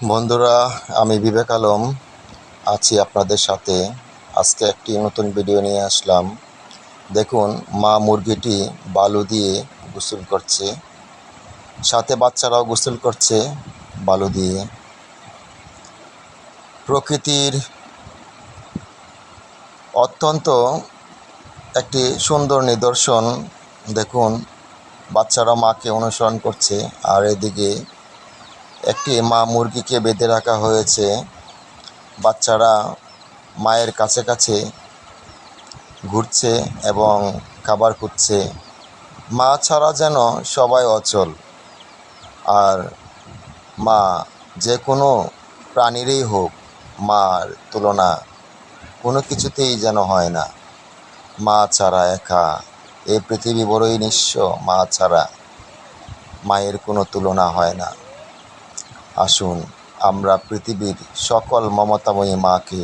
বন্ধুরা, আমি বিবেক আলম আছি আপনাদের সাথে। আজকে একটি নতুন ভিডিও নিয়ে আসলাম। দেখুন, মা মুরগিটি বালু দিয়ে গোসল করছে, সাথে বাচ্চারাও গোসল করছে বালু দিয়ে। প্রকৃতির অত্যন্ত একটি সুন্দর নিদর্শন। দেখুন, বাচ্চারা মাকে অনুসরণ করছে, আর এদিকে একটি মা মুরগিকে বেঁধে রাখা হয়েছে। বাচ্চারা মায়ের কাছে কাছে ঘুরছে এবং খাবার খুঁজছে। মা ছাড়া যেন সবাই অচল। আর মা যে কোনো প্রাণীরই হোক, মার তুলনা কোনো কিছুতেই যেন হয় না। মা ছাড়া একা এই পৃথিবী বড়ই নিঃস্ব। মা ছাড়া মায়ের কোনো তুলনা হয় না। আসুন আমরা পৃথিবীর সকল মমতাময়ী মাকে